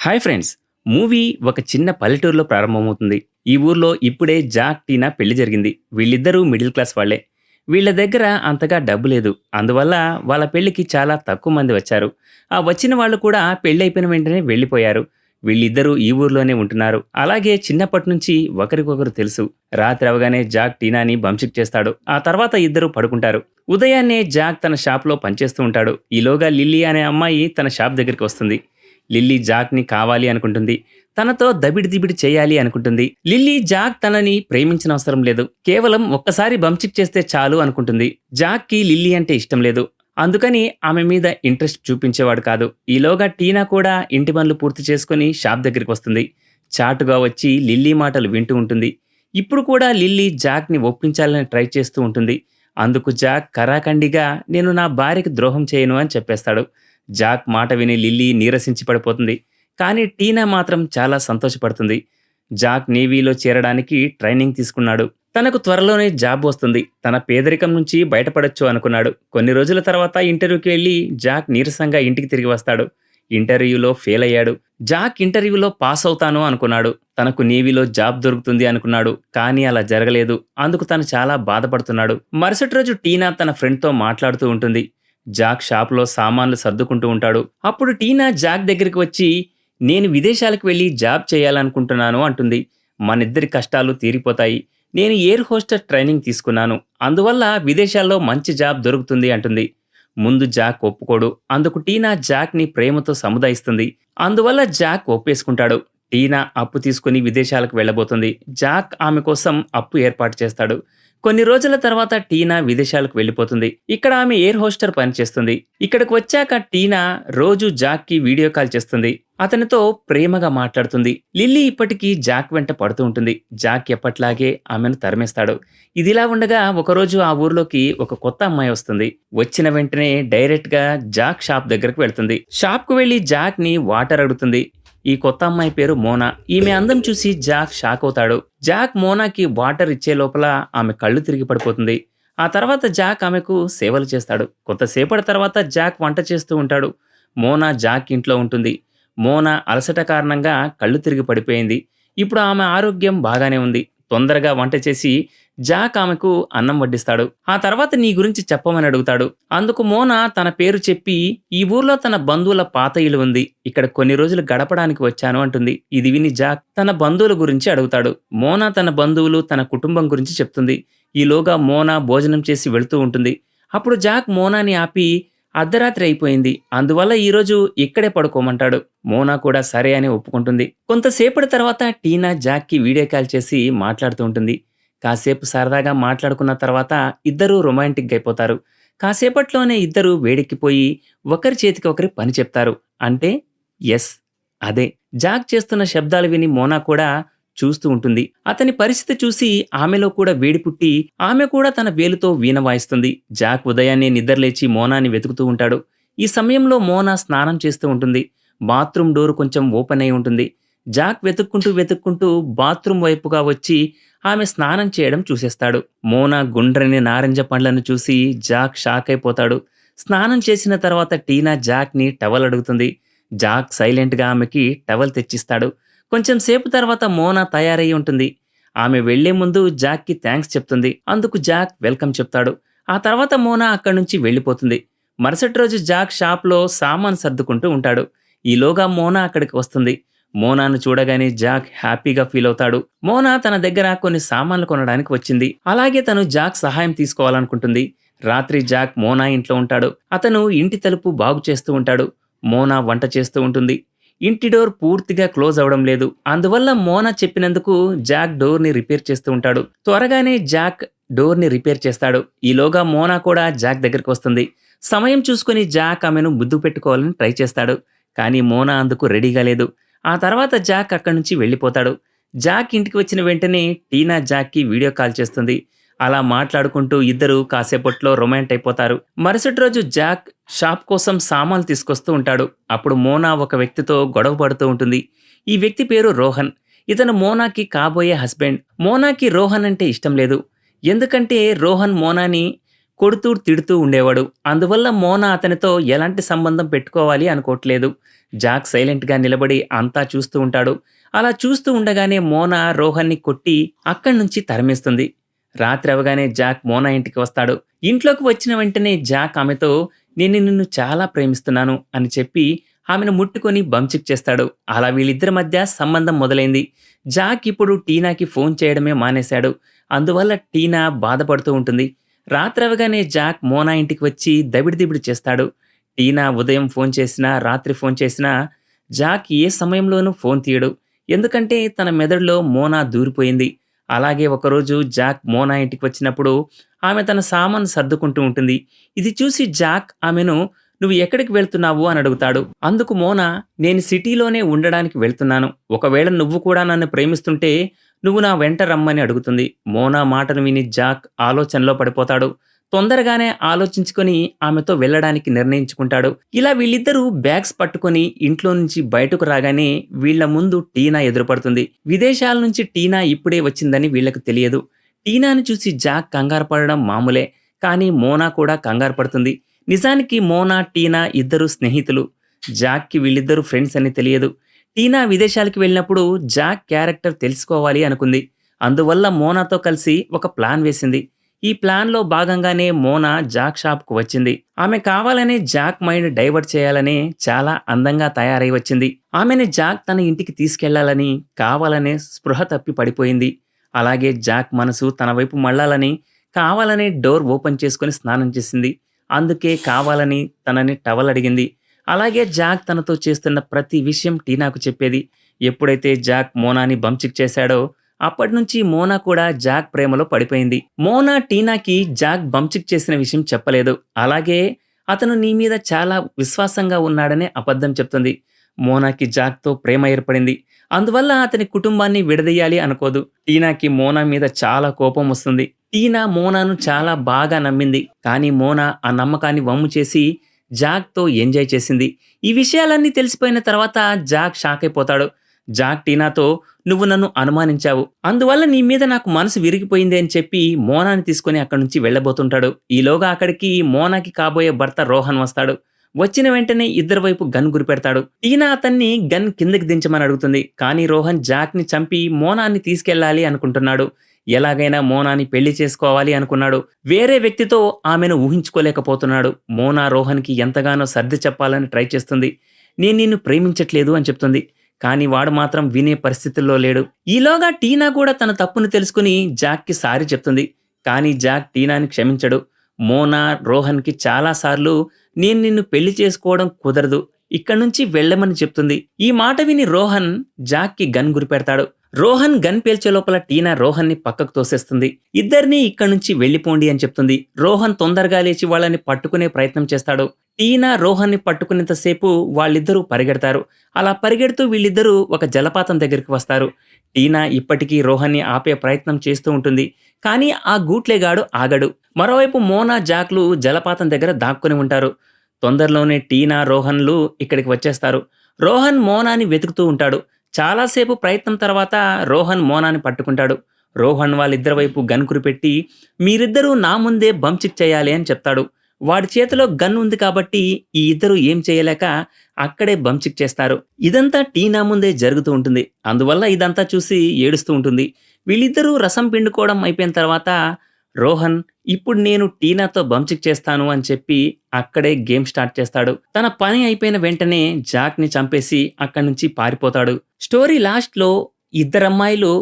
Hi friends. Movie ఒక చిన్న పల్లెటూరులో ప్రారంభమవుతుంది. ఈ ఊర్లో ఇప్పుడే జాక్, టీనా పెళ్లి జరిగింది. వీళ్ళిద్దరూ మిడిల్ క్లాస్ వాళ్ళే. వీళ్ళ దగ్గర అంతగా డబ్బు లేదు. అందువల్ల వాళ్ళ పెళ్లికి చాలా తక్కువ మంది వచ్చారు. ఆ వచ్చిన వాళ్ళు కూడా పెళ్లయిపోయిన వెంటనే వెళ్ళిపోయారు. వీళ్ళిద్దరూ ఈ ఊర్లోనే ఉంటున్నారు. అలాగే చిన్నప్పటి నుంచి ఒకరికొకరు తెలుసు. రాత్రి అవగానే జాక్ టీనాని బంచిక్ చేస్తాడు. ఆ తర్వాత ఇద్దరు పడుకుంటారు. ఉదయాన్నే జాక్ తన షాప్‌లో పనిచేస్తూ ఉంటాడు. ఈలోగా లిల్లీ అనే అమ్మాయి తన షాప్ దగ్గరికి వస్తుంది. లిల్లీ జాక్‌ని కావాలి అనుకుంటుంది. తనతో దబిడి దిబిడి చేయాలి అనుకుంటుంది. లిల్లీ జాక్ తనని ప్రేమించనవసరం లేదు. కేవలం ఒక్కసారి బంచిక్ చేస్తే చాలు అనుకుంటుంది. జాక్‌కి లిల్లీ అంటే ఇష్టం లేదు. అందుకని ఆమె మీద ఇంట్రెస్ట్ చూపించేవాడు కాదు. ఈలోగా టీనా కూడా ఇంటి పనులు పూర్తి చేసుకొని షాప్ దగ్గరికొస్తుంది. చాటుగా వచ్చి లిల్లీ మాటలు వింటూ ఉంటుంది. ఇప్పుడు కూడా లిల్లీ జాక్‌ని ఒప్పించాలని ట్రై చేస్తూ ఉంటుంది. అందుకు జాక్ కరాకండిగా నేను నా భార్యకి ద్రోహం చేయను అని చెప్పేస్తాడు. జాక్ మాట విని లిల్లీ నీరసించి పడిపోతుంది. కానీ టీనా మాత్రం చాలా సంతోషపడుతుంది. జాక్ నేవీలో చేరడానికి ట్రైనింగ్ తీసుకున్నాడు. తనకు త్వరలోనే జాబ్ వస్తుంది. తన పేదరికం నుంచి బయటపడొచ్చు అనుకున్నాడు. కొన్ని రోజుల తర్వాత ఇంటర్వ్యూకి వెళ్లి జాక్ నీరసంగా ఇంటికి తిరిగి వస్తాడు. ఇంటర్వ్యూలో ఫెయిల్ అయ్యాడు. జాక్ ఇంటర్వ్యూలో పాస్ అవుతాను అనుకున్నాడు. తనకు నేవీలో జాబ్ దొరుకుతుంది అనుకున్నాడు. కానీ అలా జరగలేదు. అందుకు తను చాలా బాధపడుతున్నాడు. మరుసటి రోజు టీనా తన ఫ్రెండ్తో మాట్లాడుతూ ఉంటుంది. జాక్ షాపులో సామాన్లు సర్దుకుంటూ ఉంటాడు. అప్పుడు టీనా జాక్ దగ్గరికి వచ్చి, నేను విదేశాలకు వెళ్ళి జాబ్ చేయాలనుకుంటున్నాను అంటుంది. మనిద్దరి కష్టాలు తీరిపోతాయి. నేను ఎయిర్ హోస్టర్ ట్రైనింగ్ తీసుకున్నాను. అందువల్ల విదేశాల్లో మంచి జాబ్ దొరుకుతుంది అంటుంది. ముందు జాక్ ఒప్పుకోడు. అందుకు టీనా జాక్ని ప్రేమతో సముదాయిస్తుంది. అందువల్ల జాక్ ఒప్పేసుకుంటాడు. టీనా అప్పు తీసుకుని విదేశాలకు వెళ్ళబోతుంది. జాక్ ఆమె కోసం అప్పు ఏర్పాటు చేస్తాడు. కొన్ని రోజుల తర్వాత టీనా విదేశాలకు వెళ్ళిపోతుంది. ఇక్కడ ఆమె ఎయిర్ హోస్టర్ పనిచేస్తుంది. ఇక్కడికి వచ్చాక టీనా రోజు జాక్కి వీడియో కాల్ చేస్తుంది. అతనితో ప్రేమగా మాట్లాడుతుంది. లిల్లీ ఇప్పటికీ జాక్ వెంట పడుతూ ఉంటుంది. జాక్ ఎప్పట్లాగే ఆమెను తరిమేస్తాడు. ఇదిలా ఉండగా ఒకరోజు ఆ ఊర్లోకి ఒక కొత్త అమ్మాయి వస్తుంది. వచ్చిన వెంటనే డైరెక్ట్ గా జాక్ షాప్ దగ్గరకు వెళ్తుంది. షాప్ కు వెళ్లి జాక్ ని వాటర్ అడుగుతుంది. ఈ కొత్త అమ్మాయి పేరు మోనా. ఈమె అందం చూసి జాక్ షాక్ అవుతాడు. జాక్ మోనాకి వాటర్ ఇచ్చే లోపల ఆమె కళ్ళు తిరిగి పడిపోతుంది. ఆ తర్వాత జాక్ ఆమెకు సేవలు చేస్తాడు. కొంతసేపటి తర్వాత జాక్ వంట చేస్తూ ఉంటాడు. మోనా జాక్ ఇంట్లో ఉంటుంది. మోనా అలసట కారణంగా కళ్ళు తిరిగి పడిపోయింది. ఇప్పుడు ఆమె ఆరోగ్యం బాగానే ఉంది. తొందరగా వంట చేసి జాక్ ఆమెకు అన్నం వడ్డిస్తాడు. ఆ తర్వాత నీ గురించి చెప్పమని అడుగుతాడు. అందుకు మోనా తన పేరు చెప్పి, ఈ ఊర్లో తన బంధువుల పాత ఇల్లు ఉంది. ఇక్కడ కొన్ని రోజులు గడపడానికి వచ్చాను అంటుంది. ఇది విని జాక్ తన బంధువుల గురించి అడుగుతాడు. మోనా తన బంధువులు, తన కుటుంబం గురించి చెప్తుంది. ఈలోగా మోనా భోజనం చేసి వెళుతూ ఉంటుంది. అప్పుడు జాక్ మోనాని ఆపి, అర్ధరాత్రి అయిపోయింది. అందువల్ల ఈరోజు ఇక్కడే పడుకోమంటాడు. మోనా కూడా సరే అని ఒప్పుకుంటుంది. కొంతసేపటి తర్వాత టీనా జాక్కి వీడియో కాల్ చేసి మాట్లాడుతూ ఉంటుంది. కాసేపు సరదాగా మాట్లాడుకున్న తర్వాత ఇద్దరూ రొమాంటిక్ అయిపోతారు. కాసేపట్లోనే ఇద్దరూ వేడెక్కిపోయి ఒకరి చేతికి ఒకరి పని చెప్తారు. అంటే ఎస్, అదే. జాక్ చేస్తున్న శబ్దాలు విని మోనా కూడా చూస్తూ ఉంటుంది. అతని పరిస్థితి చూసి ఆమెలో కూడా వేడి పుట్టి ఆమె కూడా తన వేలుతో వీణ వాయిస్తుంది. జాక్ ఉదయాన్నే నిద్రలేచి మోనాని వెతుకుతూ ఉంటాడు. ఈ సమయంలో మోనా స్నానం చేస్తూ ఉంటుంది. బాత్రూమ్ డోర్ కొంచెం ఓపెన్ అయి ఉంటుంది. జాక్ వెతుక్కుంటూ వెతుక్కుంటూ బాత్రూమ్ వైపుగా వచ్చి ఆమె స్నానం చేయడం చూసేస్తాడు. మోనా గుండ్రని నారింజ పండ్లను చూసి జాక్ షాక్ అయిపోతాడు. స్నానం చేసిన తర్వాత టీనా జాక్ని టవల్ అడుగుతుంది. జాక్ సైలెంట్గా ఆమెకి టవల్ తెచ్చిస్తాడు. కొంచెం సేపు తర్వాత మోనా తయారై ఉంటుంది. ఆమె వెళ్లే ముందు జాక్కి థ్యాంక్స్ చెప్తుంది. అందుకు జాక్ వెల్కమ్ చెప్తాడు. ఆ తర్వాత మోనా అక్కడి నుంచి వెళ్ళిపోతుంది. మరుసటి రోజు జాక్ షాప్లో సామాన్ సర్దుకుంటూ ఉంటాడు. ఈలోగా మోనా అక్కడికి వస్తుంది. మోనాను చూడగానే జాక్ హ్యాపీగా ఫీల్ అవుతాడు. మోనా తన దగ్గర కొన్ని సామాన్లు కొనడానికి వచ్చింది. అలాగే తను జాక్ సహాయం తీసుకోవాలనుకుంటుంది. రాత్రి జాక్ మోనా ఇంట్లో ఉంటాడు. అతను ఇంటి తలుపు బాగు చేస్తూ ఉంటాడు. మోనా వంట చేస్తూ ఉంటుంది. ఇంటి డోర్ పూర్తిగా క్లోజ్ అవడం లేదు. అందువల్ల మోనా చెప్పినందుకు జాక్ డోర్ని రిపేర్ చేస్తూ ఉంటాడు. త్వరగానే జాక్ డోర్ని రిపేర్ చేస్తాడు. ఈలోగా మోనా కూడా జాక్ దగ్గరికి వస్తుంది. సమయం చూసుకుని జాక్ ఆమెను ముద్దు పెట్టుకోవాలని ట్రై చేస్తాడు. కానీ మోనా అందుకు రెడీగా లేదు. ఆ తర్వాత జాక్ అక్కడి నుంచి వెళ్ళిపోతాడు. జాక్ ఇంటికి వచ్చిన వెంటనే టీనా జాక్కి వీడియో కాల్ చేస్తుంది. అలా మాట్లాడుకుంటూ ఇద్దరు కాసేపట్లో రొమాంట్ అయిపోతారు. మరుసటి రోజు జాక్ షాప్ కోసం సామాన్లు తీసుకొస్తూ ఉంటాడు. అప్పుడు మోనా ఒక వ్యక్తితో గొడవ పడుతూ ఉంటుంది. ఈ వ్యక్తి పేరు రోహన్. ఇతను మోనాకి కాబోయే హస్బెండ్. మోనాకి రోహన్ అంటే ఇష్టం లేదు. ఎందుకంటే రోహన్ మోనాని కొడుతూ తిడుతూ ఉండేవాడు. అందువల్ల మోనా అతనితో ఎలాంటి సంబంధం పెట్టుకోవాలి అనుకోవట్లేదు. జాక్ సైలెంట్‌గా నిలబడి అంతా చూస్తూ ఉంటాడు. అలా చూస్తూ ఉండగానే మోనా రోహన్‌ని కొట్టి అక్కడి నుంచి తరిమేస్తుంది. రాత్రి అవ్వగానే జాక్ మోనా ఇంటికి వస్తాడు. ఇంట్లోకి వచ్చిన వెంటనే జాక్ ఆమెతో నేను నిన్ను చాలా ప్రేమిస్తున్నాను అని చెప్పి ఆమెను ముట్టుకొని బంచిక్ చేస్తాడు. అలా వీళ్ళిద్దరి మధ్య సంబంధం మొదలైంది. జాక్ ఇప్పుడు టీనాకి ఫోన్ చేయడమే మానేశాడు. అందువల్ల టీనా బాధపడుతూ ఉంటుంది. రాత్రవగానే జాక్ మోనా ఇంటికి వచ్చి దబిడిదిబిడి చేస్తాడు. టీనా ఉదయం ఫోన్ చేసినా, రాత్రి ఫోన్ చేసినా జాక్ ఏ సమయంలోనూ ఫోన్ తీయడు. ఎందుకంటే తన మెదడులో మోనా దూరిపోయింది. అలాగే ఒకరోజు జాక్ మోనా ఇంటికి వచ్చినప్పుడు ఆమె తన సామాను సర్దుకుంటూ ఉంటుంది. ఇది చూసి జాక్ ఆమెను "నువ్వు ఎక్కడికి వెళ్తున్నావు" అని అడుగుతాడు. అందుకు మోనా "నేను సిటీలోనే ఉండడానికి వెళ్తున్నాను. ఒకవేళ నువ్వు కూడా నన్ను ప్రేమిస్తుంటే నువ్వు నా వెంట రమ్మని" అడుగుతుంది. మోనా మాటను విని జాక్ ఆలోచనలో పడిపోతాడు. తొందరగానే ఆలోచించుకొని ఆమెతో వెళ్ళడానికి నిర్ణయించుకుంటాడు. ఇలా వీళ్ళిద్దరూ బ్యాగ్స్ పట్టుకొని ఇంట్లో నుంచి బయటకు రాగానే వీళ్ళ ముందు టీనా ఎదురుపడుతుంది. విదేశాల నుంచి టీనా ఇప్పుడే వచ్చిందని వీళ్లకు తెలియదు. టీనాను చూసి జాక్ కంగారు పడడం మామూలే. కానీ మోనా కూడా కంగారు పడుతుంది. నిజానికి మోనా, టీనా ఇద్దరు స్నేహితులు. జాక్‌కి వీళ్ళిద్దరూ ఫ్రెండ్స్ అని తెలియదు. టీనా విదేశాలకు వెళ్ళినప్పుడు జాక్ క్యారెక్టర్ తెలుసుకోవాలి అనుకుంది. అందువల్ల మోనాతో కలిసి ఒక ప్లాన్ వేసింది. ఈ ప్లాన్‌లో భాగంగానే మోనా జాక్ షాప్‌కు వచ్చింది. ఆమె కావాలనే జాక్ మైండ్ డైవర్ట్ చేయాలనే చాలా అందంగా తయారై వచ్చింది. ఆమెని జాక్ తన ఇంటికి తీసుకెళ్లాలని కావాలనే స్పృహ తప్పి పడిపోయింది. అలాగే జాక్ మనసు తన వైపు మళ్ళాలని కావాలనే డోర్ ఓపెన్ చేసుకొని స్నానం చేసింది. అందుకే కావాలని తనని టవల్ అడిగింది. అలాగే జాక్ తనతో చేస్తున్న ప్రతి విషయం టీనాకు చెప్పేది. ఎప్పుడైతే జాక్ మోనాని బంచిక్ చేశాడో అప్పటినుంచి మోనా కూడా జాక్ ప్రేమలో పడిపోయింది. మోనా టీనాకి జాక్ బంచిక్ చేసిన విషయం చెప్పలేదు. అలాగే అతను నీ మీద చాలా విశ్వాసంగా ఉన్నాడనే అబద్ధం చెప్తుంది. మోనాకి జాక్‌తో ప్రేమ ఏర్పడింది. అందువల్ల అతని కుటుంబాన్ని విడదీయాలి అనుకోదు. టీనాకి మోనా మీద చాలా కోపం వస్తుంది. టీనా మోనాను చాలా బాగా నమ్మింది. కానీ మోనా ఆ నమ్మకాన్ని వమ్ము చేసి జాక్‌తో ఎంజాయ్ చేసింది. ఈ విషయాలన్నీ తెలిసిపోయిన తర్వాత జాక్ షాక్ అయిపోతాడు. జాక్ టీనాతో "నువ్వు నన్ను అనుమానించావు. అందువల్ల నీ మీద నాకు మనసు విరిగిపోయింది" అని చెప్పి మోనాని తీసుకొని అక్కడి నుంచి వెళ్ళబోతుంటాడు. ఈలోగా అక్కడికి మోనాకి కాబోయే భర్త రోహన్ వస్తాడు. వచ్చిన వెంటనే ఇద్దరి వైపు గన్ గురిపెడతాడు. టీనా అతన్ని గన్ కిందకి దించమని అడుగుతుంది. కానీ రోహన్ జాక్‌ని చంపి మోనాని తీసుకెళ్లాలి అనుకుంటున్నాడు. ఎలాగైనా మోనాని పెళ్లి చేసుకోవాలి అనుకున్నాడు. వేరే వ్యక్తితో ఆమెను ఊహించుకోలేకపోతున్నాడు. మోనా రోహన్‌కి ఎంతగానో సర్ది చెప్పాలని ట్రై చేస్తుంది. "నేను నిన్ను ప్రేమించట్లేదు" అని చెప్తుంది. కానీ వాడు మాత్రం వినే పరిస్థితుల్లో లేడు. ఈలోగా టీనా కూడా తన తప్పును తెలుసుకుని జాక్‌కి సారీ చెప్తుంది. కానీ జాక్ టీనాని క్షమించడు. మోనా రోహన్‌కి చాలా సార్లు "నేను నిన్ను పెళ్లి చేసుకోవడం కుదరదు. ఇక్కడి నుంచి వెళ్ళమని" చెప్తుంది. ఈ మాట విని రోహన్ జాక్‌కి గన్ గురిపెడతాడు. రోహన్ గన్ పేల్చే లోపల టీనా రోహన్ని పక్కకు తోసేస్తుంది. ఇద్దరినీ ఇక్కడి నుంచి వెళ్ళిపోండి అని చెప్తుంది. రోహన్ తొందరగా లేచి వాళ్ళని పట్టుకునే ప్రయత్నం చేస్తాడు. టీనా రోహన్ని పట్టుకునేంతసేపు వాళ్ళిద్దరూ పరిగెడతారు. అలా పరిగెడుతూ వీళ్ళిద్దరూ ఒక జలపాతం దగ్గరికి వస్తారు. టీనా ఇప్పటికీ రోహన్ని ఆపే ప్రయత్నం చేస్తూ ఉంటుంది. కానీ ఆ గూట్లేగాడు ఆగడు. మరోవైపు మోనా, జాక్‌లు జలపాతం దగ్గర దాక్కుని ఉంటారు. తొందరలోనే టీనా, రోహన్‌లు ఇక్కడికి వచ్చేస్తారు. రోహన్ మోనాని వెతుకుతూ ఉంటాడు. చాలాసేపు ప్రయత్నం తర్వాత రోహన్ మోనాని పట్టుకుంటాడు. రోహన్ వాళ్ళిద్దరి వైపు గన్ కురిపెట్టి "మీరిద్దరూ నా ముందే బంచిక్ చేయాలి" అని చెప్తాడు. వాడి చేతిలో గన్ ఉంది కాబట్టి ఈ ఇద్దరు ఏం చేయలేక అక్కడే బంచిక్ చేస్తారు. ఇదంతా టీనా ముందే జరుగుతూ ఉంటుంది. అందువల్ల ఇదంతా చూసి ఏడుస్తూ ఉంటుంది. వీళ్ళిద్దరూ రసం పిండుకోవడం అయిపోయిన తర్వాత రోహన్ "ఇప్పుడు నేను టీనాతో బంచిక్ చేస్తాను" అని చెప్పి అక్కడే గేమ్ స్టార్ట్ చేస్తాడు. తన పని అయిపోయిన వెంటనే జాక్‌ని చంపేసి అక్కడి నుంచి పారిపోతాడు. స్టోరీ లాస్ట్‌లో ఇద్దరమ్మాయిలు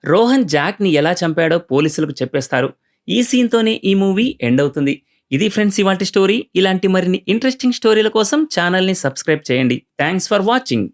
రోహన్ జాక్‌ని ఎలా చంపాడో పోలీసులకు చెప్పేస్తారు. ఈ సీన్‌తోనే ఈ మూవీ ఎండ్ అవుతుంది. ఇది ఫ్రెండ్స్ ఇవాల్టి స్టోరీ. ఇలాంటి మరిన్ని ఇంట్రెస్టింగ్ స్టోరీల కోసం ఛానల్‌ని సబ్స్క్రైబ్ చేయండి. Thanks for watching.